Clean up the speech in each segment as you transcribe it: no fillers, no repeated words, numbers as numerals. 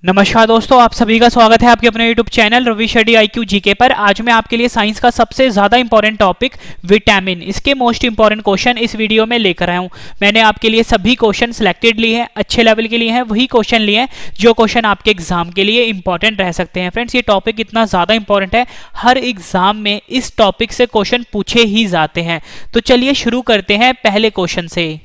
नमस्कार दोस्तों, आप सभी का स्वागत है आपके अपने YouTube channel Ravi Shetty IQ GK पर। आज मैं आपके लिए साइंस का सबसे ज़्यादा इंपॉर्टेंट टॉपिक विटामिन, इसके मोस्ट इंपॉर्टेंट क्वेश्चन इस वीडियो में लेकर आया हूँ। मैंने आपके लिए सभी क्वेश्चन सिलेक्टेड लिए हैं, अच्छे लेवल के लिए हैं, वही क्वेश्चन लिए हैं जो क्वेश्चन आपके एग्जाम के लिए इंपॉर्टेंट रह सकते हैं। फ्रेंड्स, ये टॉपिक इतना ज़्यादा इंपॉर्टेंट है, हर एग्जाम में इस टॉपिक से क्वेश्चन पूछे ही जाते हैं। तो चलिए शुरू करते हैं पहले क्वेश्चन से।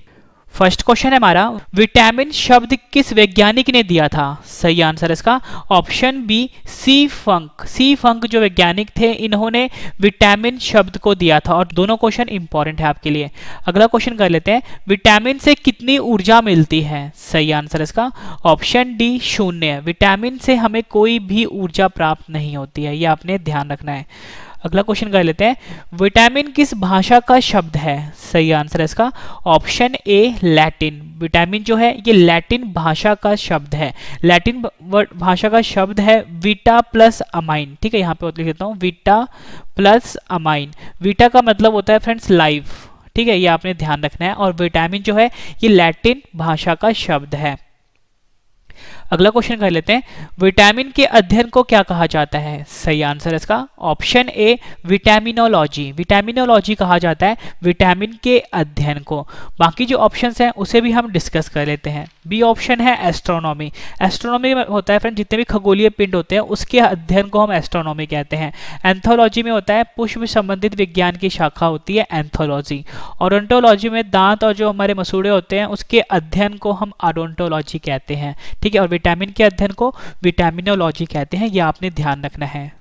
फर्स्ट क्वेश्चन है हमारा, विटामिन शब्द किस वैज्ञानिक ने दिया था? सही आंसर इसका ऑप्शन बी सी फंक। सी फंक जो वैज्ञानिक थे, इन्होंने विटामिन शब्द को दिया था। और दोनों क्वेश्चन इंपॉर्टेंट है आपके लिए। अगला क्वेश्चन कर लेते हैं, विटामिन से कितनी ऊर्जा मिलती है? सही आंसर इसका ऑप्शन डी शून्य। विटामिन से हमें कोई भी ऊर्जा प्राप्त नहीं होती है, यह आपने ध्यान रखना है। अगला क्वेश्चन कर लेते हैं, विटामिन किस भाषा का शब्द है? सही आंसर है इसका ऑप्शन ए लैटिन। विटामिन जो है ये लैटिन भाषा का शब्द है। लैटिन भाषा का शब्द है वीटा प्लस अमाइन। ठीक है, यहाँ पे लिख देता हूँ वीटा प्लस अमाइन। वीटा का मतलब होता है फ्रेंड्स लाइफ। ठीक है, ये आपने ध्यान रखना है। और विटामिन जो है ये लैटिन भाषा का शब्द है। अगला क्वेश्चन कर लेते हैं, विटामिन के अध्ययन को क्या कहा जाता है? सही आंसर इसका ऑप्शन ए विटामिनोलॉजी। विटामिनोलॉजी कहा जाता है विटामिन के अध्ययन को। बाकी जो ऑप्शंस हैं उसे भी हम डिस्कस कर लेते हैं। बी ऑप्शन है एस्ट्रोनॉमी। एस्ट्रोनॉमी में होता है फ्रेंड जितने भी खगोलीय पिंड होते हैं उसके अध्ययन को हम एस्ट्रोनॉमी कहते हैं। एंथोलॉजी में होता है पुष्प संबंधित विज्ञान की शाखा होती है एंथोलॉजी। ओडोंटोलॉजी में दांत और जो हमारे मसूड़े होते हैं उसके अध्ययन को हम ओडोंटोलॉजी कहते हैं। ठीक है, और विटामिन के अध्ययन को विटामिनोलॉजी कहते हैं, यह आपने ध्यान रखना है।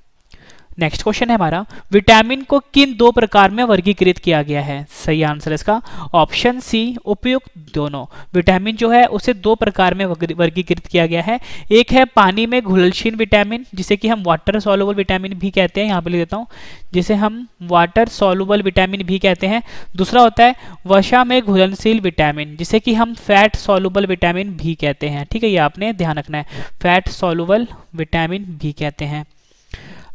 नेक्स्ट क्वेश्चन है हमारा, विटामिन को किन दो प्रकार में वर्गीकृत किया गया है? सही आंसर इसका ऑप्शन सी उपयुक्त दोनों। विटामिन जो है उसे दो प्रकार में वर्गीकृत किया गया है। एक है पानी में घुलनशील विटामिन, जिसे कि हम वाटर सॉल्युबल विटामिन भी कहते हैं, यहाँ पे लिख देता हूँ, जिसे हम वाटर सॉल्युबल विटामिन भी कहते हैं। दूसरा होता है वसा में घुलनशील विटामिन, जिसे कि हम फैट सॉल्युबल विटामिन भी कहते हैं। ठीक है, ये आपने ध्यान रखना है, फैट सॉल्युबल विटामिन भी कहते हैं।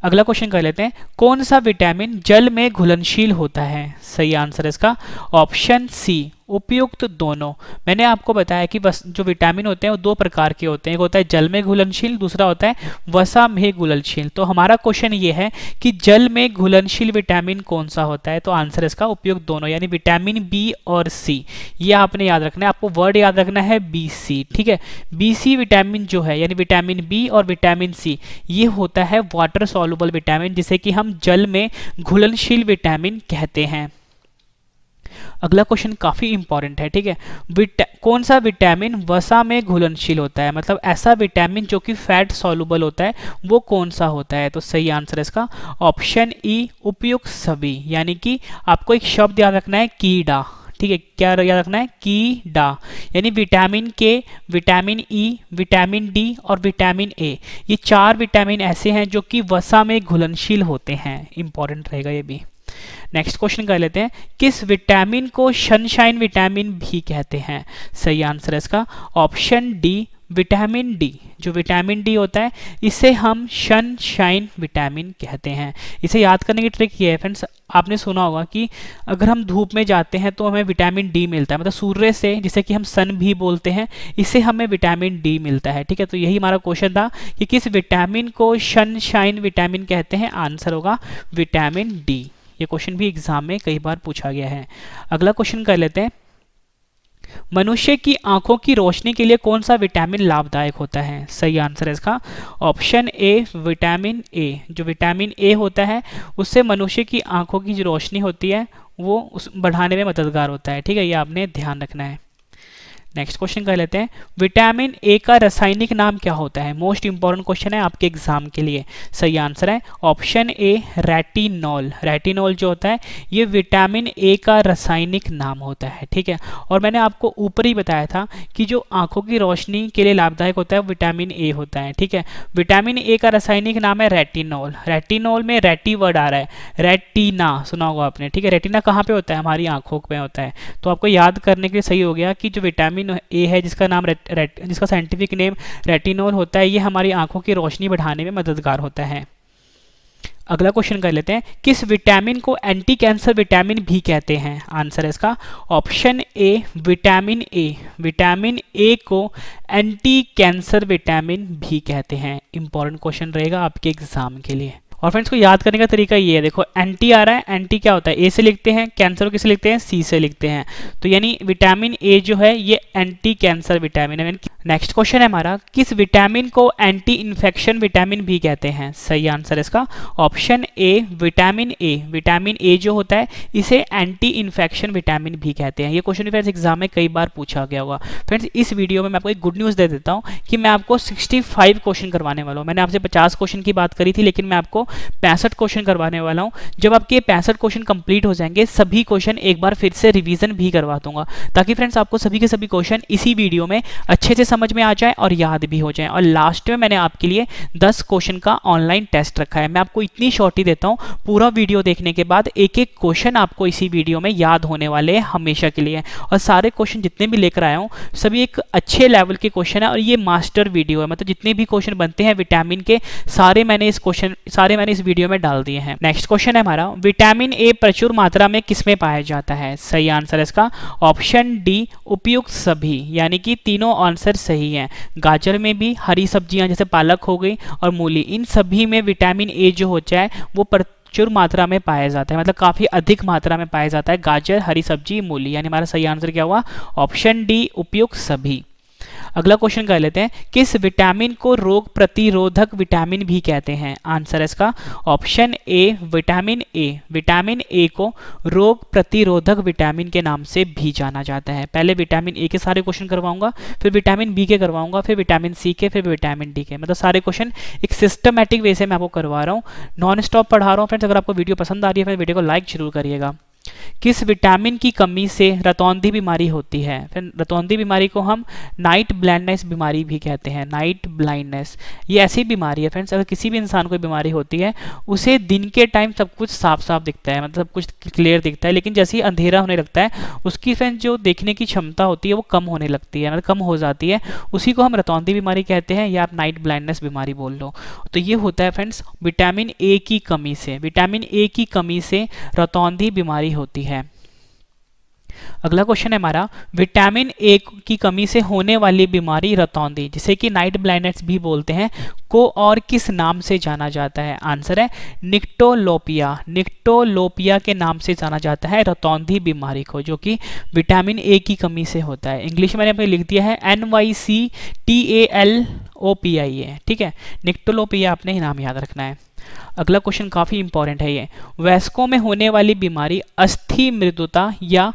अगला क्वेश्चन कर लेते हैं, कौन सा विटामिन जल में घुलनशील होता है? सही आंसर इसका ऑप्शन सी उपयुक्त दोनों। मैंने आपको बताया कि जो विटामिन होते हैं वो दो प्रकार के होते हैं, एक होता है जल में घुलनशील, दूसरा होता है वसा में घुलनशील। तो हमारा क्वेश्चन ये है कि जल में घुलनशील विटामिन कौन सा होता है? तो आंसर इसका उपयुक्त दोनों, यानी विटामिन बी और सी। ये आपने याद रखना है, आपको वर्ड याद रखना है BC। ठीक है, BC विटामिन जो है यानी विटामिन बी और विटामिन सी, ये होता है वाटर सॉल्युबल विटामिन, जिसे कि हम जल में घुलनशील विटामिन कहते हैं। अगला क्वेश्चन काफी इंपॉर्टेंट है। ठीक है, कौन सा विटामिन वसा में घुलनशील होता है? मतलब ऐसा विटामिन जो कि फैट सॉल्युबल होता है, वो कौन सा होता है? तो सही आंसर इसका ऑप्शन ई उपयुक्त सभी। यानी कि आपको एक शब्द याद रखना है कीड़ा। ठीक है, क्या याद रखना है? कीड़ा। यानी विटामिन के, विटामिन ई, विटामिन डी और विटामिन ए, ये चार विटामिन ऐसे हैं जो कि वसा में घुलनशील होते हैं। इंपॉर्टेंट रहेगा ये भी। नेक्स्ट क्वेश्चन कर लेते हैं, किस विटामिन को सनशाइन विटामिन भी कहते हैं? सही आंसर है इसका ऑप्शन डी विटामिन डी। जो विटामिन डी होता है इसे हम सनशाइन विटामिन कहते हैं। इसे याद करने की ट्रिक ये है फ्रेंड्स, आपने सुना होगा कि अगर हम धूप में जाते हैं तो हमें विटामिन डी मिलता है, मतलब सूर्य से, जिसे कि हम सन भी बोलते हैं, इससे हमें विटामिन डी मिलता है। ठीक है, तो यही हमारा क्वेश्चन था कि किस विटामिन को सनशाइन विटामिन कहते हैं? आंसर होगा विटामिन डी। ये क्वेश्चन भी एग्जाम में कई बार पूछा गया है। अगला क्वेश्चन कर लेते हैं, मनुष्य की आंखों की रोशनी के लिए कौन सा विटामिन लाभदायक होता है? सही आंसर है इसका ऑप्शन ए विटामिन ए। जो विटामिन ए होता है उससे मनुष्य की आंखों की जो रोशनी होती है वो बढ़ाने में मददगार होता है। ठीक है, ये आपने ध्यान रखना है। नेक्स्ट क्वेश्चन कर लेते हैं, विटामिन ए का रासायनिक नाम क्या होता है? मोस्ट इंपॉर्टेंट क्वेश्चन है आपके एग्जाम के लिए। सही आंसर है ऑप्शन ए रेटिनॉल। रेटिनॉल जो होता है ये विटामिन ए का रासायनिक नाम होता है। ठीक है, और मैंने आपको ऊपर ही बताया था कि जो आंखों की रोशनी के लिए लाभदायक होता है विटामिन ए होता है। ठीक है, विटामिन ए का रासायनिक नाम है रेटिनॉल। रेटिनॉल में रेटी वर्ड आ रहा है, रेटिना सुना होगा आपने। ठीक है, रेटिना कहाँ पे होता है? हमारी आंखों पे होता है। तो आपको याद करने के लिए सही हो गया कि जो विटामिन ए है जिसका नाम जिसका साइंटिफिक नेम रेटिनॉल होता है, ये हमारी आंखों की रोशनी बढ़ाने में मददगार होता है। अगला क्वेश्चन कर लेते हैं, किस विटामिन को एंटी कैंसर विटामिन भी कहते हैं? आंसर है इसका option A vitamin A. Vitamin A को एंटी कैंसर विटामिन भी कहते हैं। इंपॉर्टेंट क्वेश्चन रहेगा आपके एग्जाम के लिए। और फ्रेंड्स को याद करने का तरीका ये है, देखो एंटी आ रहा है, एंटी क्या होता है? ए से लिखते हैं, कैंसर को किसे लिखते हैं? सी से लिखते हैं। तो यानी विटामिन ए जो है ये एंटी कैंसर विटामिन है। नेक्स्ट क्वेश्चन है हमारा, किस विटामिन को एंटी इन्फेक्शन विटामिन भी कहते हैं? सही आंसर है इसका option A vitamin A. Vitamin A जो होता है इसे एंटी इन्फेक्शन विटामिन भी कहते हैं। ये क्वेश्चन फ्रेंड्स एग्जाम में कई बार पूछा गया होगा। फ्रेंड्स इस वीडियो में मैं आपको एक गुड न्यूज़ दे देता हूँ कि मैं आपको 65 क्वेश्चन करवाने वाला हूँ। मैंने आपसे 50 क्वेश्चन की बात करी थी, लेकिन मैं आपको 65 क्वेश्चन करवाने वाला हूँ। जब आपके 65 क्वेश्चन कंप्लीट हो जाएंगे, सभी क्वेश्चन एक बार फिर से रिवीजन भी करवा दूंगा, ताकि फ्रेंड्स आपको सभी के सभी क्वेश्चन इसी वीडियो में अच्छे से समझ में आ जाए और याद भी हो जाए। और लास्ट में मैंने आपके लिए 10 क्वेश्चन का ऑनलाइन टेस्ट रखा है। मैं आपको इतनी शॉर्टी देता हूँ, पूरा वीडियो देखने के बाद एक एक क्वेश्चन आपको इसी वीडियो में याद होने वाले हैं हमेशा के लिए। और सारे क्वेश्चन जितने भी लेकर आया हूँ सभी एक अच्छे लेवल के क्वेश्चन है, और ये मास्टर वीडियो है। मतलब जितने भी क्वेश्चन बनते हैं विटामिन के सारे मैंने इस वीडियो में डाल दिए हैं। नेक्स्ट क्वेश्चन है हमारा, विटामिन ए प्रचुर मात्रा में किसमें पाया जाता है? सही आंसर है इसका ऑप्शन डी उपयुक्त सभी, यानी कि तीनों आंसर सही हैं। गाजर में भी, हरी सब्जियां जैसे पालक हो गई और मूली, इन सभी में विटामिन ए जो होता है वो प्रचुर मात्रा में पाया जाता है, मतलब काफी अधिक मात्रा में पाया जाता है। गाजर, हरी सब्जी, मूली, यानी हमारा सही आंसर क्या हुआ? ऑप्शन डी उपयुक्त सभी। अगला क्वेश्चन कर लेते हैं, किस विटामिन को रोग प्रतिरोधक विटामिन भी कहते हैं? आंसर है इसका option A vitamin A. Vitamin A को रोग प्रतिरोधक विटामिन के नाम से भी जाना जाता है। पहले विटामिन ए के सारे क्वेश्चन करवाऊंगा, फिर विटामिन बी के करवाऊंगा, फिर विटामिन सी के, फिर विटामिन डी के। मतलब सारे क्वेश्चन एक सिस्टमैटिक वे से मैं आपको करवा रहा हूँ, नॉन स्टॉप पढ़ा रहा हूँ। फ्रेंड्स अगर आपको वीडियो पसंद आ रही है फिर वीडियो को लाइक जरूर करिएगा। किस विटामिन की कमी से रतौंधी बीमारी होती है? फिर रतौंधी बीमारी को हम नाइट ब्लाइंडनेस बीमारी भी कहते हैं। नाइट ब्लाइंडनेस ये ऐसी बीमारी है फ्रेंड्स, अगर किसी भी इंसान को बीमारी होती है उसे दिन के टाइम सब कुछ साफ साफ दिखता है, मतलब सब कुछ क्लियर दिखता है, लेकिन जैसे ही अंधेरा होने लगता है उसकी फ्रेंड्स जो देखने की क्षमता होती है वो कम होने लगती है, मतलब कम हो जाती है। उसी को हम रतौंधी बीमारी कहते हैं, या आप नाइट ब्लाइंडनेस बीमारी बोल लो। तो ये होता है फ्रेंड्स विटामिन ए की कमी से। विटामिन ए की कमी से रतौंधी बीमारी होती है। अगला क्वेश्चन है हमारा, विटामिन ए की कमी से होने वाली बीमारी रतौंधी, जिसे कि नाइट ब्लाइंडनेस भी बोलते हैं, को और किस नाम से जाना जाता है? आंसर है निक्टोलोपिया। निक्टोलोपिया के नाम से जाना जाता है रतौंधी बीमारी को, जो कि विटामिन ए की कमी से होता है। इंग्लिश में मैंने लिख दिया है NYCTALOPIA, ठीक है। निक्टोलोपिया आपने नाम याद रखना है। अगला क्वेश्चन काफी इंपॉर्टेंट है ये, वयस्कों में होने वाली बीमारी अस्थि मृदुता या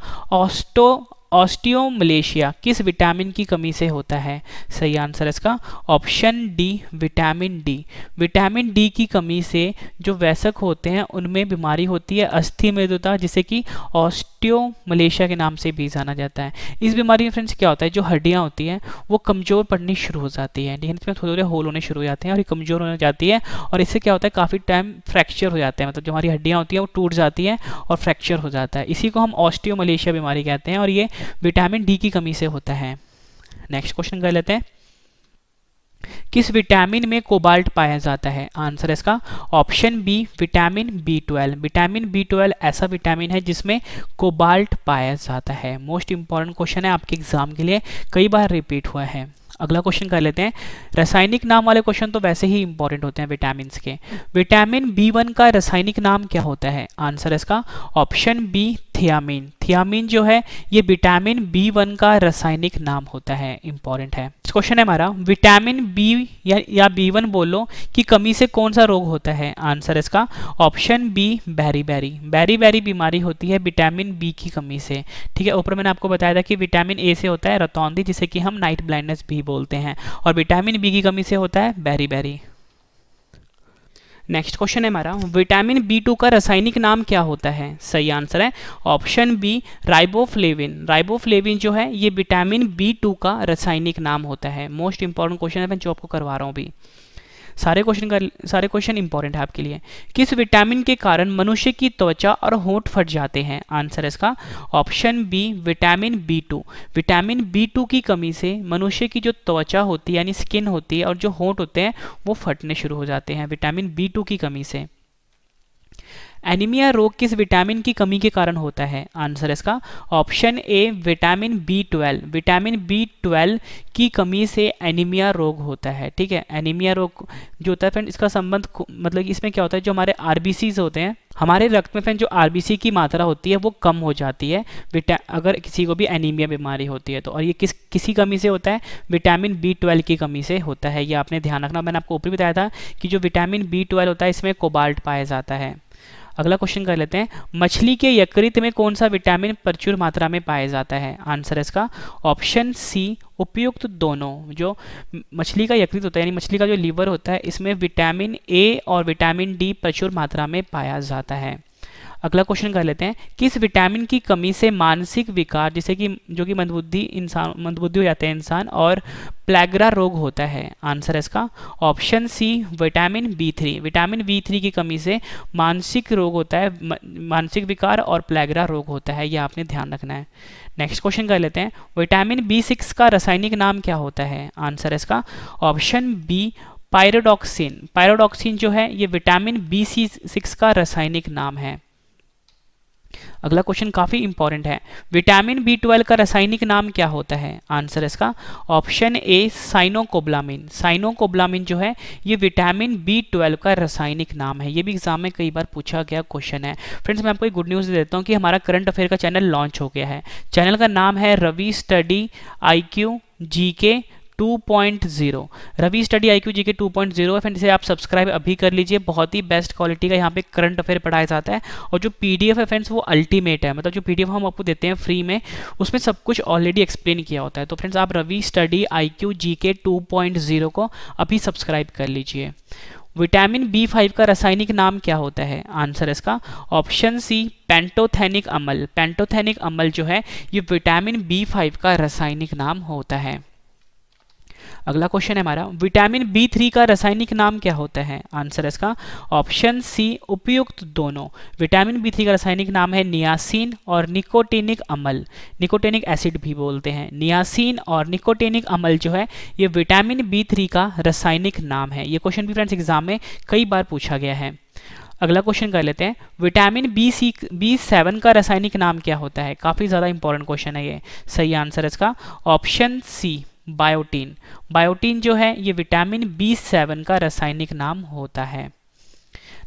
ऑस्टियोमलेशिया किस विटामिन की कमी से होता है? सही आंसर है इसका option D vitamin D. Vitamin D की कमी से जो वयस्क होते हैं उनमें बीमारी होती है अस्थि मृदुता, जिसे कि ऑस्टियोमलेशिया के नाम से भी जाना जाता है। इस बीमारी में फ्रेंड्स क्या होता है, जो हड्डियां होती हैं वो कमजोर पड़नी शुरू हो जाती है, इसमें थोड़े थोड़े होल होने शुरू हो जाते हैं और ये कमजोर होने जाती है, और इससे क्या होता है काफी टाइम फ्रैक्चर हो जाते हैं, मतलब जो हमारी हड्डियां होती हैं वो टूट जाती हैं और फ्रैक्चर हो जाता है। इसी को हम ऑस्टियोमलेशिया बीमारी कहते हैं, और ये विटामिन डी की कमी से होता है। नेक्स्ट क्वेश्चन कर लेते हैं, किस विटामिन में कोबाल्ट पाया जाता है? आंसर है इसका option B vitamin B12। Vitamin B12 ऐसा विटामिन है जिसमें कोबाल्ट पाया जाता है। मोस्ट इंपॉर्टेंट क्वेश्चन है आपके एग्जाम के लिए, कई बार रिपीट हुआ है। अगला क्वेश्चन कर लेते हैं, रासायनिक नाम वाले क्वेश्चन तो वैसे ही इंपॉर्टेंट होते हैं विटामिन के। विटामिन B1 का रासायनिक नाम क्या होता है? आंसर है इसका ऑप्शन बी थियामिन। थियामिन जो है ये विटामिन B1 का रासायनिक नाम होता है, इंपॉर्टेंट है। क्वेश्चन है हमारा, विटामिन बी या B1 बोलो की कमी से कौन सा रोग होता है? आंसर इसका ऑप्शन बी बेरी-बेरी। बेरी-बेरी बीमारी होती है विटामिन बी की कमी से, ठीक है। ऊपर मैंने आपको बताया था कि विटामिन ए से होता है रतौंधी, जिसे कि हम नाइट ब्लाइंडनेस भी बोलते हैं, और विटामिन बी की कमी से होता है बेरी-बेरी। नेक्स्ट क्वेश्चन है हमारा, विटामिन B2 का रासायनिक नाम क्या होता है? सही आंसर है ऑप्शन बी राइबोफ्लेविन। राइबोफ्लेविन जो है ये विटामिन B2 का रासायनिक नाम होता है। मोस्ट इंपॉर्टेंट क्वेश्चन है, मैं जो आपको करवा रहा हूँ अभी। सारे क्वेश्चन इंपॉर्टेंट है आपके लिए। किस विटामिन के कारण मनुष्य की त्वचा और होंठ फट जाते हैं? आंसर इसका option B vitamin B2। Vitamin B2 की कमी से मनुष्य की जो त्वचा होती है यानी स्किन होती है और जो होंठ होते हैं वो फटने शुरू हो जाते हैं विटामिन B2 की कमी से। एनीमिया रोग किस विटामिन की कमी के कारण होता है? आंसर इसका option A vitamin B12। Vitamin B12 की कमी से एनीमिया रोग होता है। ठीक है, एनीमिया रोग जो होता है फ्रेंड, इसका संबंध मतलब इसमें क्या होता है, जो हमारे आरबीसीज होते हैं, हमारे रक्त में फ्रेंड जो आरबीसी की मात्रा होती है वो कम हो जाती है अगर किसी को भी एनीमिया बीमारी होती है तो। और ये किसी कमी से होता है? विटामिन B12 की कमी से होता है। ये आपने ध्यान रखना। मैंने आपको ऊपर बताया था कि जो विटामिन B12 होता है इसमें कोबाल्ट पाया जाता है। अगला क्वेश्चन कर लेते हैं, मछली के यकृत में कौन सा विटामिन प्रचुर मात्रा में पाया जाता है? आंसर इसका ऑप्शन सी उपयुक्त दोनों। जो मछली का यकृत होता है यानी मछली का जो लीवर होता है, इसमें विटामिन ए और विटामिन डी प्रचुर मात्रा में पाया जाता है। अगला क्वेश्चन कर लेते हैं, किस विटामिन की कमी से मानसिक विकार जैसे कि जो कि मंदबुद्धि हो जाते हैं इंसान और प्लेगरा रोग होता है? आंसर है इसका option C vitamin B3। Vitamin B3 की कमी से मानसिक रोग होता है, मानसिक विकार और प्लेगरा रोग होता है। ये आपने ध्यान रखना है। नेक्स्ट क्वेश्चन कर लेते हैं, विटामिन B6 का रासायनिक नाम क्या होता है? आंसर है इसका ऑप्शन बी पायरोडॉक्सिन। पायरोडॉक्सिन जो है ये विटामिन B6 का रासायनिक नाम है। अगला क्वेश्चन काफी इंपॉर्टेंट है, विटामिन B12 का रासायनिक नाम क्या होता है? आंसर इसका ऑप्शन ए साइनोकोब्लामिन। साइनोकोब्लामिन जो है ये विटामिन B12 का रासायनिक नाम है। ये भी एग्जाम में कई बार पूछा गया क्वेश्चन है। फ्रेंड्स मैं आपको एक गुड न्यूज़ दे देता हूँ कि हमारा करंट अफेयर का चैनल लॉन्च हो गया है। चैनल का नाम है Ravi study IQ GK 2.0। Ravi study IQ GK 2.0 है फ्रेंड, इसे आप सब्सक्राइब अभी कर लीजिए। बहुत ही बेस्ट क्वालिटी का यहाँ पे करंट अफेयर पढ़ाया जाता है और जो PDF है फ्रेंड्स वो अल्टीमेट है। मतलब जो PDF हम आपको देते हैं फ्री में, उसमें सब कुछ ऑलरेडी एक्सप्लेन किया होता है। तो फ्रेंड्स आप रवि स्टडी IQ GK 2.0 को अभी सब्सक्राइब कर लीजिए। विटामिन B5 का रासायनिक नाम क्या होता है? आंसर इसका ऑप्शन सी पेंटोथेनिक अम्ल। पेंटोथेनिक अम्ल जो है ये विटामिन B5 का रासायनिक नाम होता है। अगला क्वेश्चन है हमारा, विटामिन B3 का रासायनिक नाम क्या होता है? आंसर इसका ऑप्शन सी उपयुक्त दोनों। विटामिन B3 का रासायनिक नाम है नियासिन और निकोटिनिक अम्ल। निकोटिनिक एसिड भी बोलते हैं। नियासिन और निकोटिनिक अम्ल जो है ये विटामिन B3 का रासायनिक नाम है। ये क्वेश्चन भी फ्रेंड्स एग्जाम में कई बार पूछा गया है। अगला क्वेश्चन कर लेते हैं, विटामिन B7 का रासायनिक नाम क्या होता है? काफी ज्यादा इंपॉर्टेंट क्वेश्चन है ये। सही आंसर इसका ऑप्शन सी बायोटीन। बायोटीन जो है ये विटामिन B7 का रासायनिक नाम होता है।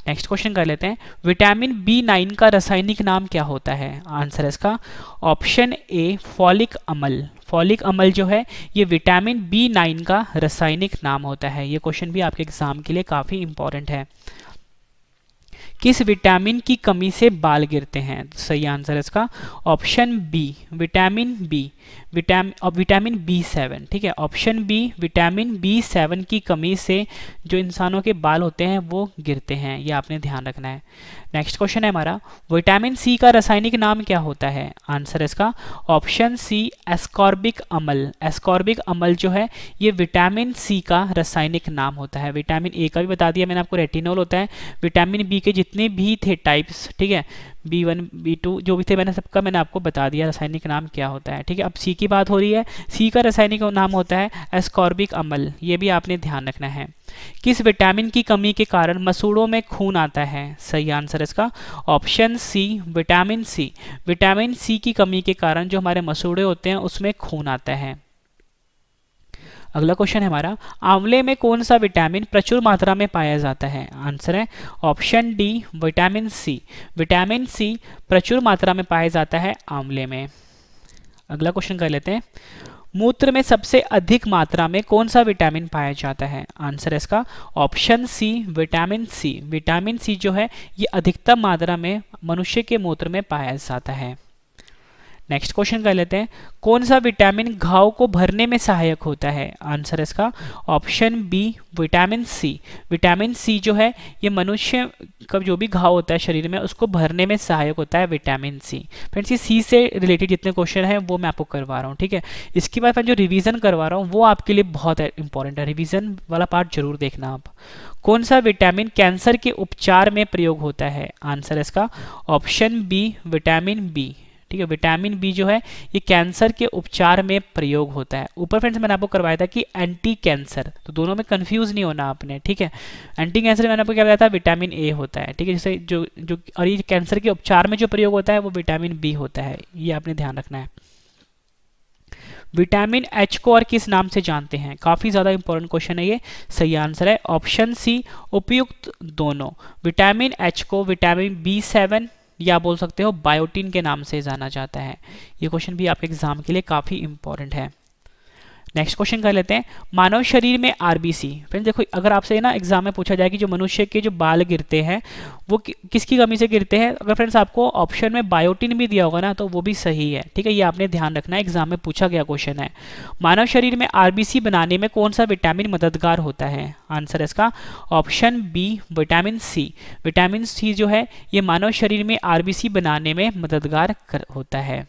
नेक्स्ट क्वेश्चन कर लेते हैं, विटामिन B9 का रासायनिक नाम क्या होता है? आंसर इसका ऑप्शन ए फॉलिक अम्ल। फॉलिक अम्ल जो है ये विटामिन B9 का रासायनिक नाम होता है। ये क्वेश्चन भी आपके एग्जाम के लिए काफी इंपॉर्टेंट है। किस विटामिन की कमी से बाल गिरते हैं? सही आंसर इसका option B vitamin B. Vitamin B7। ठीक है, ऑप्शन बी विटामिन B7 की कमी से जो इंसानों के बाल होते हैं वो गिरते हैं। ये आपने ध्यान रखना है। नेक्स्ट क्वेश्चन है हमारा, विटामिन सी का रासायनिक नाम क्या होता है? आंसर इसका ऑप्शन सी एस्कॉर्बिक अम्ल। एस्कॉर्बिक अम्ल जो है ये विटामिन सी का रासायनिक नाम होता है। विटामिन ए का भी बता दिया मैंने आपको, रेटिनोल होता है। विटामिन बी के जितने भी थे टाइप्स, ठीक है, B1 B2 जो भी थे मैंने सबका मैंने आपको बता दिया रासायनिक नाम क्या होता है। ठीक है, अब सी की बात हो रही है। सी का रासायनिक नाम होता है एस्कॉर्बिक अम्ल। ये भी आपने ध्यान रखना है। किस विटामिन की कमी के कारण मसूड़ों में खून आता है? सही आंसर इसका option C vitamin C. Vitamin C की कमी के कारण जो हमारे मसूड़े होते हैं उसमें खून आता है। अगला क्वेश्चन है हमारा, आंवले में कौन सा विटामिन प्रचुर मात्रा में पाया जाता है? आंसर है option D vitamin C. Vitamin C प्रचुर मात्रा में पाया जाता है आंवले में। अगला क्वेश्चन कर लेते हैं, मूत्र में सबसे अधिक मात्रा में कौन सा विटामिन पाया जाता है? आंसर है इसका option C vitamin C. Vitamin C जो है ये अधिकतम मात्रा में मनुष्य के मूत्र में पाया जाता है। नेक्स्ट क्वेश्चन कर लेते हैं, कौन सा विटामिन घाव को भरने में सहायक होता है? आंसर इसका option B vitamin C. Vitamin C जो है ये मनुष्य का जो भी घाव होता है शरीर में उसको भरने में सहायक होता है विटामिन सी। फ्रेंड्स ये सी से रिलेटेड जितने क्वेश्चन हैं वो मैं आपको करवा रहा हूँ। ठीक है, इसके बाद जो रिवीजन करवा रहा हूँ वो आपके लिए बहुत इंपॉर्टेंट है। रिवीजन वाला पार्ट जरूर देखना आप। कौन सा विटामिन कैंसर के उपचार में प्रयोग होता है? आंसर इसका ऑप्शन बी विटामिन बी। ठीक है। विटामिन बी जो है ये कैंसर के उपचार में प्रयोग होता है। ऊपर फ्रेंड्स मैंने आपको करवाया था कि एंटी कैंसर, तो दोनों में कंफ्यूज नहीं होना आपने, ठीक है। एंटी कैंसर मैंने आपको क्या बताया था, विटामिन ए होता है, ठीक है। जैसे जो जो और ये कैंसर के उपचार में जो प्रयोग होता है वो विटामिन बी होता है, ये आपने ध्यान रखना है। विटामिन एच को और किस नाम से जानते हैं, काफी ज्यादा इंपॉर्टेंट क्वेश्चन है ये। सही आंसर है ऑप्शन सी, उपयुक्त दोनों। विटामिन एच को विटामिन B7 या बोल सकते हो बायोटिन के नाम से जाना जाता है। ये क्वेश्चन भी आपके एग्जाम के लिए काफी इंपॉर्टेंट है। नेक्स्ट क्वेश्चन कर लेते हैं, मानव शरीर में आरबीसी। फ्रेंड्स देखो, अगर आपसे ना एग्जाम में पूछा जाए कि जो मनुष्य के जो बाल गिरते हैं वो किसकी कमी से गिरते हैं, अगर फ्रेंड्स आपको ऑप्शन में बायोटिन भी दिया होगा ना तो वो भी सही है, ठीक है। ये आपने ध्यान रखना है, एग्जाम में पूछा गया क्वेश्चन है। मानव शरीर में आरबीसी बनाने में कौन सा विटामिन मददगार होता है, आंसर है इसका option B, vitamin C. Vitamin C जो है ये मानव शरीर में आरबीसी बनाने में मददगार होता है।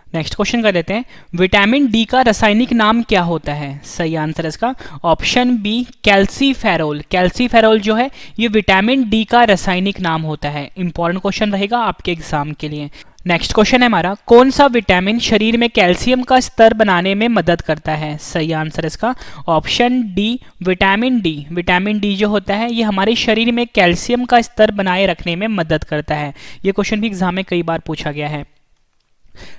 नेक्स्ट क्वेश्चन कर लेते हैं, विटामिन डी का रासायनिक नाम क्या होता है। सही आंसर है इसका ऑप्शन बी, कैल्सीफेरोल। कैल्सीफेरोल जो है ये विटामिन डी का रासायनिक नाम होता है। इंपॉर्टेंट क्वेश्चन रहेगा आपके एग्जाम के लिए। नेक्स्ट क्वेश्चन है हमारा, कौन सा विटामिन शरीर में कैल्शियम का स्तर बनाने में मदद करता है। सही आंसर है इसका option D, vitamin D. Vitamin D जो होता है ये हमारे शरीर में कैल्शियम का स्तर बनाए रखने में मदद करता है। ये क्वेश्चन भी एग्जाम में कई बार पूछा गया है।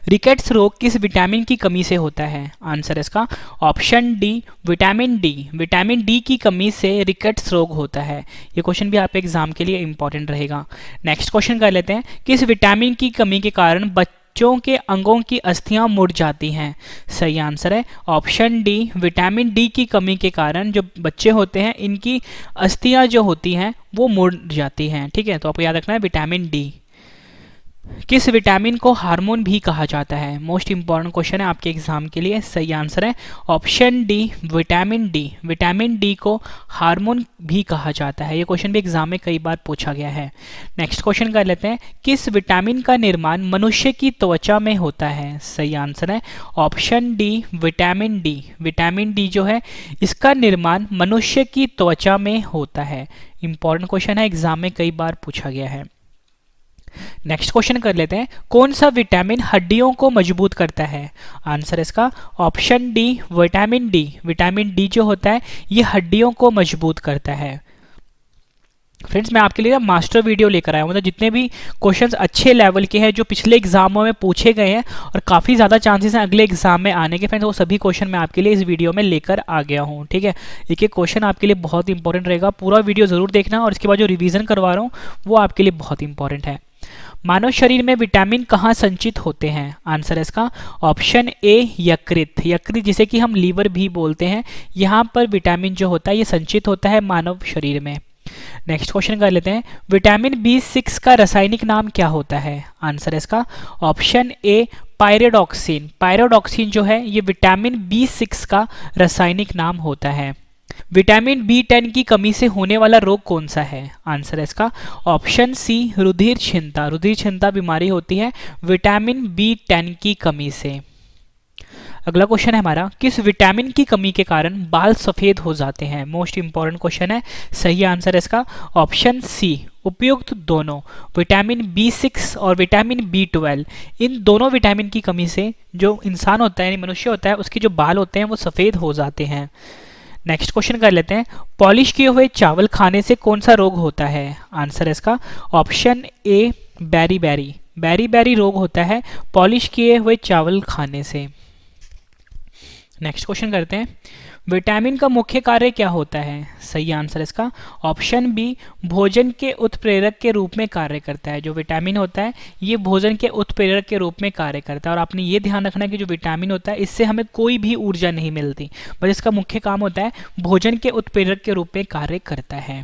रिकेट्स रोग किस विटामिन की कमी से होता है, आंसर इसका option D, vitamin D. Vitamin D की कमी से रिकेट्स रोग होता है। ये क्वेश्चन भी आपके एग्जाम के लिए इंपॉर्टेंट रहेगा। नेक्स्ट क्वेश्चन कर लेते हैं, किस विटामिन की कमी के कारण बच्चों के अंगों की अस्थियां मुड़ जाती हैं। सही आंसर है ऑप्शन डी, विटामिन डी की कमी के कारण जो बच्चे होते हैं इनकी अस्थियां जो होती हैं वो मुड़ जाती हैं, ठीक है। तो आपको याद रखना है विटामिन डी। किस विटामिन को हार्मोन भी कहा जाता है, मोस्ट इंपॉर्टेंट क्वेश्चन है आपके एग्जाम के लिए। सही आंसर है option D, vitamin D. Vitamin D को हार्मोन भी कहा जाता है। ये क्वेश्चन भी एग्जाम में कई बार पूछा गया है। नेक्स्ट क्वेश्चन कर लेते हैं, किस विटामिन का निर्माण मनुष्य की त्वचा में होता है। सही आंसर है option D, vitamin D. Vitamin D जो है इसका निर्माण मनुष्य की त्वचा में होता है। इंपॉर्टेंट क्वेश्चन है, एग्जाम में कई बार पूछा गया है। नेक्स्ट क्वेश्चन कर लेते हैं, कौन सा विटामिन हड्डियों को मजबूत करता है। आंसर इसका option D, vitamin D. Vitamin D जो होता है ये हड्डियों को मजबूत करता है। फ्रेंड्स मैं आपके लिए मास्टर वीडियो लेकर आया हूँ, मतलब जितने भी क्वेश्चंस अच्छे लेवल के हैं जो पिछले एग्जामों में पूछे गए हैं और काफ़ी ज़्यादा चांसेस हैं अगले एग्जाम में आने के, फ्रेंड्स वो सभी क्वेश्चन मैं आपके लिए इस वीडियो में लेकर आ गया हूँ, ठीक है। एक एक क्वेश्चन आपके लिए बहुत इंपॉर्टेंट रहेगा, पूरा वीडियो ज़रूर देखना और इसके बाद जो रिविजन करवा रहा हूँ वो आपके लिए बहुत इंपॉर्टेंट है। मानव शरीर में विटामिन कहाँ संचित होते हैं। आंसर है इसका ऑप्शन ए, यकृत। यकृत जिसे कि हम लीवर भी बोलते हैं, यहाँ पर विटामिन जो होता है ये संचित होता है मानव शरीर में। नेक्स्ट क्वेश्चन कर लेते हैं, विटामिन B6 का रासायनिक नाम क्या होता है। आंसर है इसका ऑप्शन ए, पायरोडॉक्सिन। पायरोडॉक्सिन जो है ये विटामिन B6 का रासायनिक नाम होता है। विटामिन B10 की कमी से होने वाला रोग कौन सा है। आंसर है इसका ऑप्शन सी, रुधिर क्षीणता। रुधिर क्षीणता बीमारी होती है विटामिन B10 की कमी से। अगला क्वेश्चन है हमारा, किस विटामिन की कमी के कारण बाल सफेद हो जाते हैं। मोस्ट इंपॉर्टेंट क्वेश्चन है। सही आंसर है इसका ऑप्शन सी, उपयुक्त दोनों। विटामिन B6 और विटामिन B12 इन दोनों विटामिन की कमी से जो इंसान होता है यानी मनुष्य होता है उसके जो बाल होते हैं वो सफ़ेद हो जाते हैं। नेक्स्ट क्वेश्चन कर लेते हैं, पॉलिश किए हुए चावल खाने से कौन सा रोग होता है। आंसर है इसका ऑप्शन ए, बैरी बैरी। बैरी बैरी रोग होता है पॉलिश किए हुए चावल खाने से। नेक्स्ट क्वेश्चन करते हैं, विटामिन का मुख्य कार्य क्या होता है। सही आंसर इसका ऑप्शन बी, भोजन के उत्प्रेरक के रूप में कार्य करता है। जो विटामिन होता है ये भोजन के उत्प्रेरक के रूप में कार्य करता है और आपने ये ध्यान रखना है कि जो विटामिन होता है इससे हमें कोई भी ऊर्जा नहीं मिलती, बस इसका मुख्य काम होता है भोजन के उत्प्रेरक के रूप में कार्य करता है।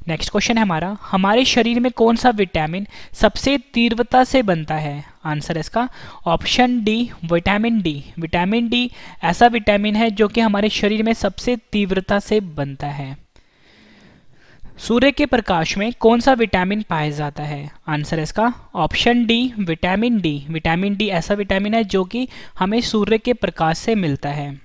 नेक्स्ट क्वेश्चन है हमारा, हमारे शरीर में कौन सा विटामिन सबसे तीव्रता से बनता है। आंसर है इसका option D, vitamin D. Vitamin D ऐसा विटामिन है जो कि हमारे शरीर में सबसे तीव्रता से बनता है। सूर्य के प्रकाश में कौन सा विटामिन पाया जाता है। आंसर है इसका option D, vitamin D. Vitamin D ऐसा विटामिन है जो कि हमें सूर्य के प्रकाश से मिलता है।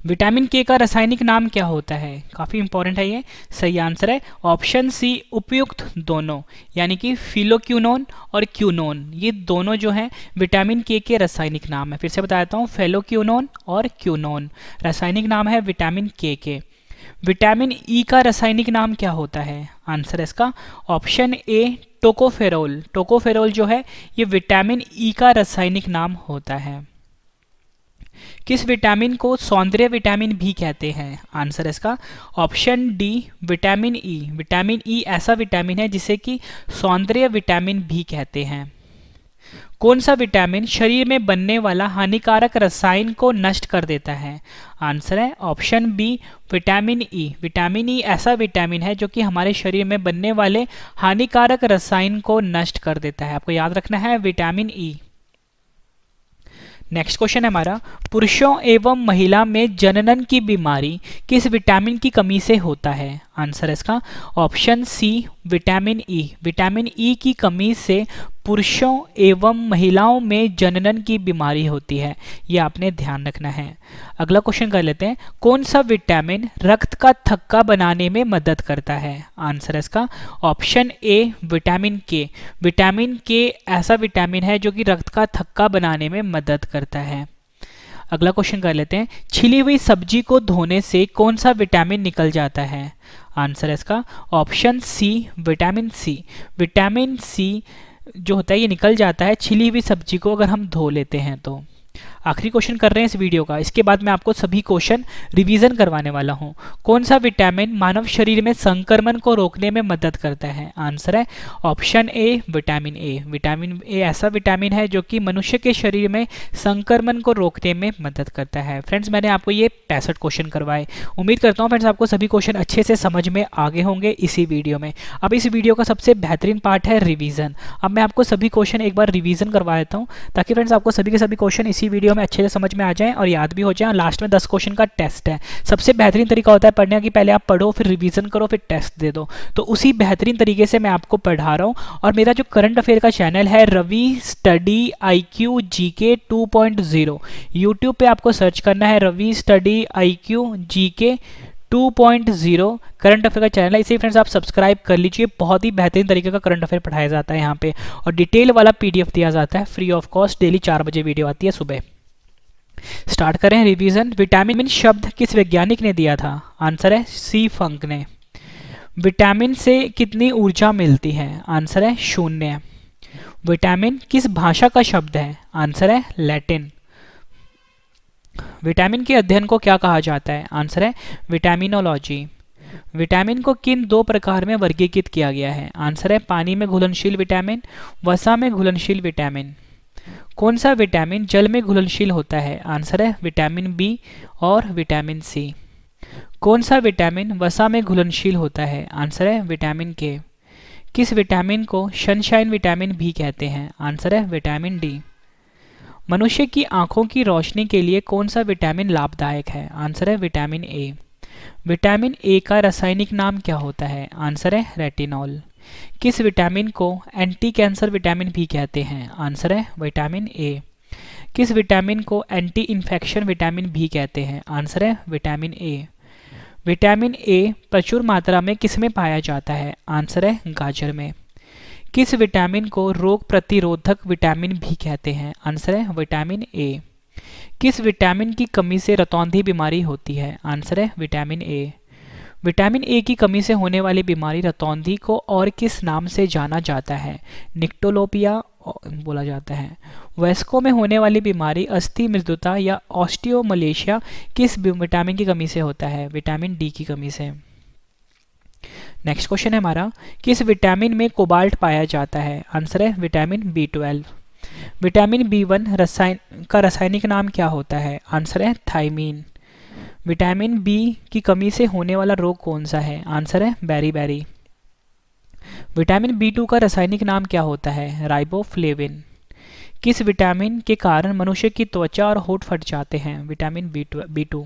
विटामिन के का रासायनिक नाम क्या होता है? काफ़ी इंपॉर्टेंट है ये। सही आंसर है ऑप्शन सी उपयुक्त दोनों, यानी कि फिलोक्यूनोन और क्यूनोन, ये दोनों जो हैं विटामिन के रासायनिक नाम है। फिर से बता देता हूँ, फेलोक्यूनोन और क्यूनोन रासायनिक नाम है विटामिन के। विटामिन ई का रासायनिक नाम क्या होता है? आंसर है इसका ऑप्शन ए टोकोफेरोल। टोकोफेरोल जो है ये विटामिन ई का रासायनिक नाम होता है। किस विटामिन को सौंदर्य विटामिन भी कहते हैं? आंसर है इसका option D vitamin E. Vitamin E ऐसा विटामिन है जिसे कि सौंदर्य विटामिन भी कहते हैं। कौन सा विटामिन शरीर में बनने वाला हानिकारक रसायन को नष्ट कर देता है? आंसर है option B vitamin E. Vitamin E ऐसा विटामिन है जो कि हमारे शरीर में बनने वाले हानिकारक रसायन को नष्ट कर देता है। आपको याद रखना है विटामिन ई। नेक्स्ट क्वेश्चन है हमारा, पुरुषों एवं महिला में जननन की बीमारी किस विटामिन की कमी से होता है? आंसर है इसका option C vitamin E. Vitamin E की कमी से पुरुषों एवं महिलाओं में जननन की बीमारी होती है, ये आपने ध्यान रखना है। अगला क्वेश्चन कर लेते हैं, कौन सा विटामिन रक्त का थक्का बनाने में मदद करता है? आंसर है इसका ऑप्शन ए विटामिन के। विटामिन के ऐसा विटामिन है जो कि रक्त का थक्का बनाने में मदद करता है। अगला क्वेश्चन कर लेते हैं, छिली हुई सब्जी को धोने से कौन सा विटामिन निकल जाता है? आंसर है इसका option C vitamin C. Vitamin C जो होता है ये निकल जाता है छिली हुई सब्जी को अगर हम धो लेते हैं तो। आखिरी क्वेश्चन कर रहे हैं इस वीडियो का, इसके बाद मैं आपको सभी क्वेश्चन रिवीजन करवाने वाला हूं। कौन सा विटामिन मानव शरीर में संक्रमण को रोकने में मदद करता है? आंसर है option A vitamin A. Vitamin A ऐसा विटामिन है जो कि मनुष्य के शरीर में संक्रमण को रोकने में मदद करता है। फ्रेंड्स मैंने आपको ये 65 क्वेश्चन करवाए। उम्मीद करता हूँ फ्रेंड्स आपको सभी क्वेश्चन अच्छे से समझ में आगे होंगे इसी वीडियो में। अब इस वीडियो का सबसे बेहतरीन पार्ट है रिवीजन। अब मैं आपको सभी क्वेश्चन एक बार रिवीजन करवा देता हूँ ताकि फ्रेंड्स आपको सभी के सभी क्वेश्चन इसी वीडियो में अच्छे से समझ में आ जाएं और याद भी हो जाएं। लास्ट में 10 क्वेश्चन का टेस्ट है। सबसे बेहतरीन तरीका होता है पढ़ने की, पहले आप पढ़ो फिर रिवीजन करो फिर टेस्ट दे दो। तो उसी बेहतरीन तरीके से मैं आपको पढ़ा रहा हूं। और मेरा जो करंट अफेयर का चैनल है Ravi study IQ GK 2.0, YouTube पे आपको सर्च करना है Ravi study IQ GK 2.0 current affair का चैनल है। इसे फ्रेंड्स आप सब्सक्राइब कर लीजिए। बहुत ही बेहतरीन तरीके का करंट अफेयर पढ़ाया जाता है यहाँ पे और डिटेल वाला PDF दिया जाता है फ्री ऑफ कॉस्ट। डेली 4 बजे वीडियो आती है सुबह। स्टार्ट करें रिवीजन। विटामिन शब्द किस वैज्ञानिक ने दिया था? आंसर है सी फंक ने। विटामिन से कितनी ऊर्जा मिलती है? आंसर है 0। विटामिन किस भाषा का शब्द है? आंसर है लैटिन। विटामिन के अध्ययन को क्या कहा जाता है? आंसर है विटामिनोलॉजी। विटामिन को किन 2 प्रकार में वर्गीकृत किया गया है? आंसर है पानी में घुलनशील विटामिन, वसा में घुलनशील विटामिन। कौन सा विटामिन जल में घुलनशील होता है? आंसर है विटामिन बी और विटामिन सी। कौन सा विटामिन वसा में घुलनशील होता है? आंसर है विटामिन के। किस विटामिन को सनशाइन विटामिन भी कहते हैं? आंसर है विटामिन डी। मनुष्य की आंखों की रोशनी के लिए कौन सा विटामिन लाभदायक है? आंसर है विटामिन ए। विटामिन ए का रासायनिक नाम क्या होता है? आंसर है रेटिनॉल। किस विटामिन को एंटी कैंसर विटामिन भी कहते हैं? आंसर है विटामिन ए। किस विटामिन को एंटी इन्फेक्शन विटामिन भी कहते हैं? आंसर है विटामिन ए। विटामिन ए प्रचुर मात्रा में किस में पाया जाता है? आंसर है गाजर में। किस विटामिन को रोग प्रतिरोधक विटामिन भी कहते हैं? आंसर है विटामिन ए। किस विटामिन की कमी से रतौंधी बीमारी होती है? आंसर है विटामिन ए। विटामिन ए की कमी से होने वाली बीमारी रतौंधी को और किस नाम से जाना जाता है? निक्टोलोपिया बोला जाता है। वयस्कों में होने वाली बीमारी अस्थि मृदुता या ऑस्टियोमलेशिया किस विटामिन की कमी से होता है? विटामिन डी की कमी से। नेक्स्ट क्वेश्चन है हमारा, किस विटामिन में कोबाल्ट पाया जाता है? आंसर है विटामिन B12। विटामिन B1 का रासायनिक नाम क्या होता है? आंसर है थायमीन। विटामिन बी की कमी से होने वाला रोग कौन सा है? आंसर है बेरी। विटामिन B2 का रासायनिक नाम क्या होता है? राइबोफ्लेविन। किस विटामिन के कारण मनुष्य की त्वचा और होंठ फट जाते हैं? Vitamin B2।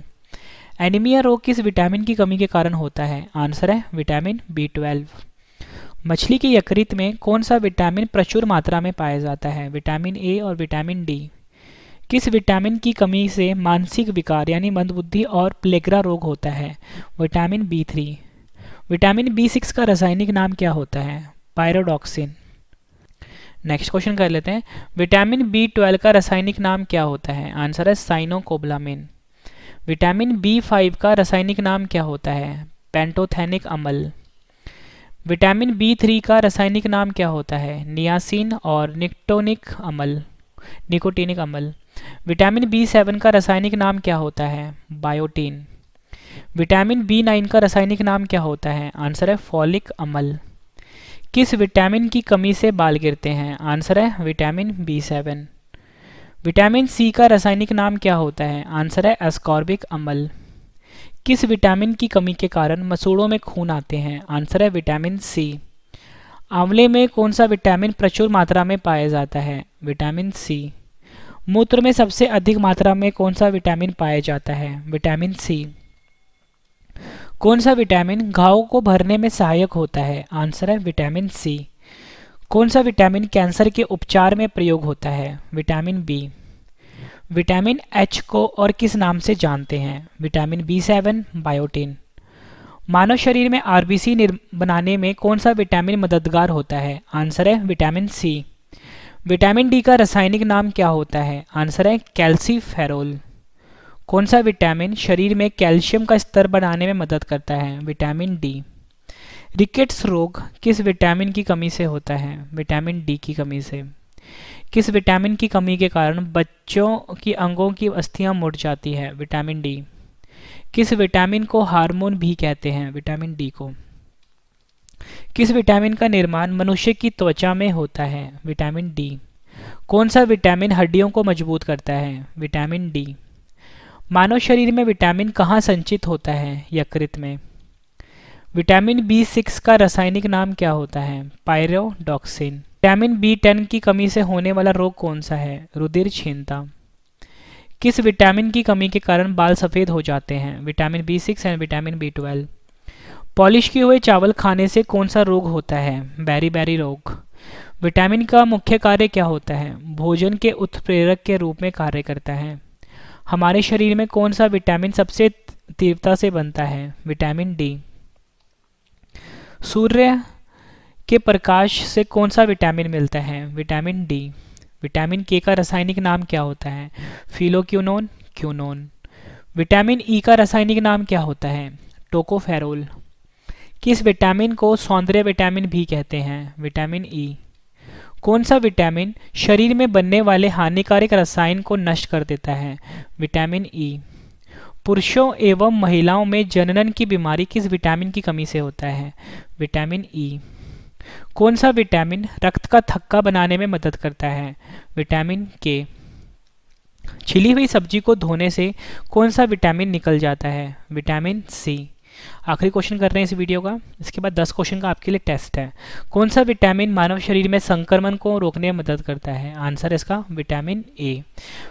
एनीमिया रोग किस विटामिन की कमी के कारण होता है? आंसर है विटामिन B12। मछली के यकृत में कौन सा विटामिन प्रचुर मात्रा में पाया जाता है? विटामिन ए और विटामिन डी। किस विटामिन की कमी से मानसिक विकार यानी मंदबुद्धि और प्लेगरा रोग होता है? Vitamin B3। विटामिन B6 का रासायनिक नाम क्या होता है? पायरोडॉक्सिन। नेक्स्ट क्वेश्चन कर लेते हैं। विटामिन B12 का रासायनिक नाम क्या होता है? आंसर है साइनोकोबलामिन। विटामिन B5 का रासायनिक नाम क्या होता है? पेंटोथेनिक अम्ल। विटामिन B3 का रासायनिक नाम क्या होता है? नियासिन और निकोटीनिक अम्ल। विटामिन B7 का रासायनिक नाम क्या होता है? बायोटीन। विटामिन B9 का रासायनिक नाम क्या होता है? आंसर है फॉलिक अम्ल। किस विटामिन की कमी से बाल गिरते हैं? आंसर है विटामिन B7। विटामिन C का रासायनिक नाम क्या होता है? आंसर है एस्कॉर्बिक अम्ल। किस विटामिन की कमी के कारण मसूड़ों में खून आते हैं? आंसर है विटामिन C। आंवले में कौन सा विटामिन प्रचुर मात्रा में पाया जाता है? Vitamin C। मूत्र में सबसे अधिक मात्रा में कौन सा विटामिन पाया जाता है? Vitamin C। कौन सा विटामिन घाव को भरने में सहायक होता है? आंसर है विटामिन C। कौन सा विटामिन कैंसर के उपचार में प्रयोग होता है? Vitamin B। विटामिन H को और किस नाम से जानते हैं? Vitamin B7, biotin. मानव शरीर में आरबीसी बनाने में कौन सा विटामिन मददगार होता है? आंसर है विटामिन C। विटामिन डी का रासायनिक नाम क्या होता है? आंसर है कैल्सीफेरोल। कौन सा विटामिन शरीर में कैल्शियम का स्तर बढ़ाने में मदद करता है? Vitamin D. रिकेट्स रोग किस विटामिन की कमी से होता है? विटामिन डी की कमी से। किस विटामिन की कमी के कारण बच्चों की अंगों की अस्थियां मुड़ जाती है? Vitamin D. किस विटामिन को हार्मोन भी कहते हैं? विटामिन डी को। किस विटामिन का निर्माण मनुष्य की त्वचा में होता है? Vitamin D. कौन सा विटामिन हड्डियों को मजबूत करता है? Vitamin D. मानव शरीर में विटामिन कहाँ संचित होता है? यकृत में। विटामिन B6 का रासायनिक नाम क्या होता है? पायरोडॉक्सिन। विटामिन B10 की कमी से होने वाला रोग कौन सा है? रुधिर क्षीणता। किस विटामिन की कमी के कारण बाल सफ़ेद हो जाते हैं? Vitamin B6 and vitamin B12। Polish किए हुए चावल खाने से कौन सा रोग होता है? बेरी रोग। विटामिन का मुख्य कार्य क्या होता है? भोजन के उत्प्रेरक के रूप में कार्य करता है। हमारे शरीर में कौन सा विटामिन सबसे तीव्रता से बनता है? Vitamin D. सूर्य के प्रकाश से कौन सा विटामिन मिलता है? Vitamin D. विटामिन के का रासायनिक नाम क्या होता है? क्यूनोन। विटामिन ई का रासायनिक नाम क्या होता है? टोकोफेरोल। किस विटामिन को सौंदर्य विटामिन भी कहते हैं? Vitamin E. कौन सा विटामिन शरीर में बनने वाले हानिकारक रसायन को नष्ट कर देता है? Vitamin E. पुरुषों एवं महिलाओं में जनन की बीमारी किस विटामिन की कमी से होता है? Vitamin E. कौन सा विटामिन रक्त का थक्का बनाने में मदद करता है? विटामिन के। छिली हुई सब्जी को धोने से कौन सा विटामिन निकल जाता है? Vitamin C. आखिरी क्वेश्चन कर रहे हैं इस वीडियो का। इसके बाद 10 क्वेश्चन का आपके लिए टेस्ट है। कौन सा विटामिन मानव शरीर में संक्रमण को रोकने में मदद करता है? आंसर इसका विटामिन ए।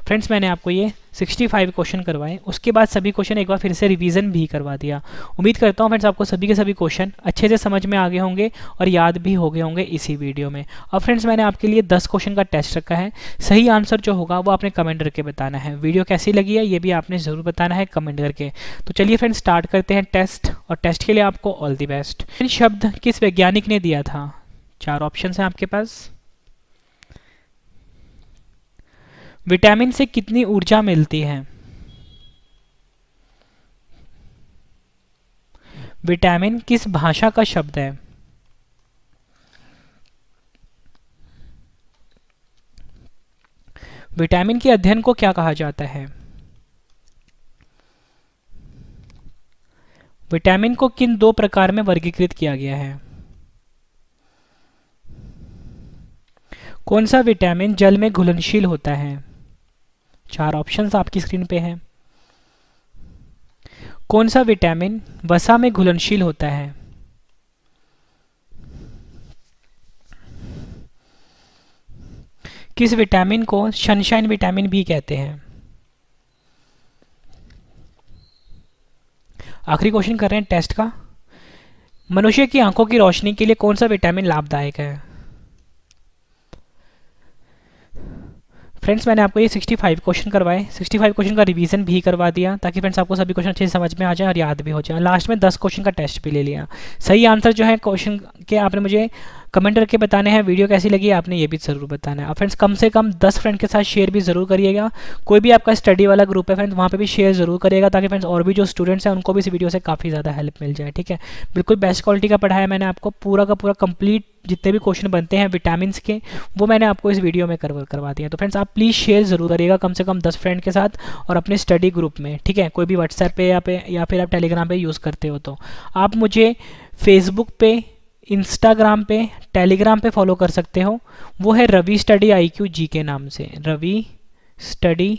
फ्रेंड्स, मैंने आपको ये 65 क्वेश्चन करवाए, उसके बाद सभी क्वेश्चन एक बार फिर से रिवीजन भी करवा दिया। उम्मीद करता हूँ फ्रेंड्स आपको सभी के सभी क्वेश्चन अच्छे से समझ में आ गए होंगे और याद भी हो गए होंगे इसी वीडियो में। अब फ्रेंड्स, मैंने आपके लिए 10 क्वेश्चन का टेस्ट रखा है। सही आंसर जो होगा वो आपने कमेंट करके बताना है। वीडियो कैसी लगी है ये भी आपने ज़रूर बताना है कमेंट करके। तो चलिए फ्रेंड्स, स्टार्ट करते हैं टेस्ट, और टेस्ट के लिए आपको ऑल द बेस्ट। शब्द किस वैज्ञानिक ने दिया था? 4 ऑप्शन हैं आपके पास। विटामिन से कितनी ऊर्जा मिलती है? विटामिन किस भाषा का शब्द है? विटामिन के अध्ययन को क्या कहा जाता है? विटामिन को किन 2 प्रकार में वर्गीकृत किया गया है? कौन सा विटामिन जल में घुलनशील होता है? 4 ऑप्शंस आपकी स्क्रीन पे हैं। कौन सा विटामिन वसा में घुलनशील होता है? किस विटामिन को सनशाइन विटामिन भी कहते हैं? आखिरी क्वेश्चन कर रहे हैं टेस्ट का। मनुष्य की आंखों की रोशनी के लिए कौन सा विटामिन लाभदायक है? फ्रेंड्स मैंने आपको ये 65 क्वेश्चन करवाए, 65 क्वेश्चन का रिवीजन भी करवा दिया ताकि फ्रेंड्स आपको सभी क्वेश्चन अच्छे से समझ में आ जाए और याद भी हो जाए। लास्ट में 10 क्वेश्चन का टेस्ट भी ले लिया। सही आंसर जो है क्वेश्चन के आपने मुझे कमेंट करके बताने हैं। वीडियो कैसी लगी आपने ये भी ज़रूर बताना है। और फ्रेंड्स कम से कम 10 फ्रेंड के साथ शेयर भी ज़रूर करिएगा। कोई भी आपका स्टडी वाला ग्रुप है फ्रेंड्स वहाँ पे भी शेयर ज़रूर करिएगा ताकि फ्रेंड्स और भी जो स्टूडेंट्स हैं उनको भी इस वीडियो से काफ़ी ज़्यादा हेल्प मिल जाए। ठीक है, बिल्कुल बेस्ट क्वालिटी का पढ़ाया मैंने आपको, पूरा का पूरा कंप्लीट जितने भी क्वेश्चन बनते हैं विटामिन्स के वो मैंने आपको इस वीडियो में कवर करवा दिया। तो फ्रेंड्स आप प्लीज़ शेयर ज़रूर करिएगा कम से कम 10 फ्रेंड के साथ और अपने स्टडी ग्रुप में। ठीक है, कोई भी व्हाट्सएप पे या फिर आप टेलीग्राम पे यूज़ करते हो तो आप मुझे फेसबुक पे, इंस्टाग्राम पे, टेलीग्राम पे फॉलो कर सकते हो। वो है रवि स्टडी IQ जी के नाम से, रवि स्टडी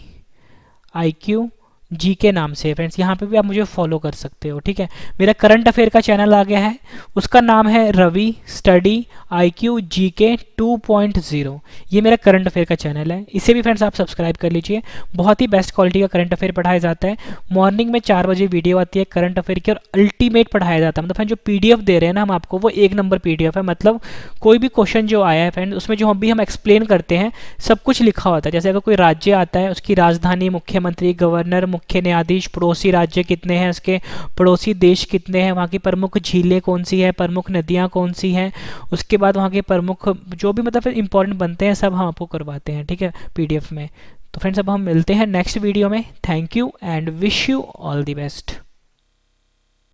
IQ जी के नाम से फ्रेंड्स, यहाँ पे भी आप मुझे फॉलो कर सकते हो। ठीक है, मेरा करंट अफेयर का चैनल आ गया है, उसका नाम है रवि स्टडी IQ GK 2.0। ये मेरा करंट अफेयर का चैनल है, इसे भी फ्रेंड्स आप सब्सक्राइब कर लीजिए। बहुत ही बेस्ट क्वालिटी का करंट अफेयर पढ़ाया जाता है। मॉर्निंग में 4 बजे वीडियो आती है करंट अफेयर की और अल्टीमेट पढ़ाया जाता है। मतलब फ्रेंड जो PDF दे रहे हैं ना हम आपको, वो 1 नंबर PDF है। मतलब कोई भी क्वेश्चन जो आया है फ्रेंड उसमें जो हम एक्सप्लेन करते हैं सब कुछ लिखा होता है। जैसे अगर कोई राज्य आता है, उसकी राजधानी, मुख्यमंत्री, गवर्नर, मुख्य न्यायाधीश, पड़ोसी राज्य कितने हैं, उसके पड़ोसी देश कितने हैं, वहाँ की प्रमुख झीलें कौन सी है, प्रमुख नदियाँ कौन सी हैं, उसके बाद वहाँ के प्रमुख जो भी मतलब इंपॉर्टेंट बनते हैं सब हम आपको करवाते हैं। ठीक है, PDF में। तो फ्रेंड्स अब हम मिलते हैं नेक्स्ट वीडियो में। Thank you and wish you all the best.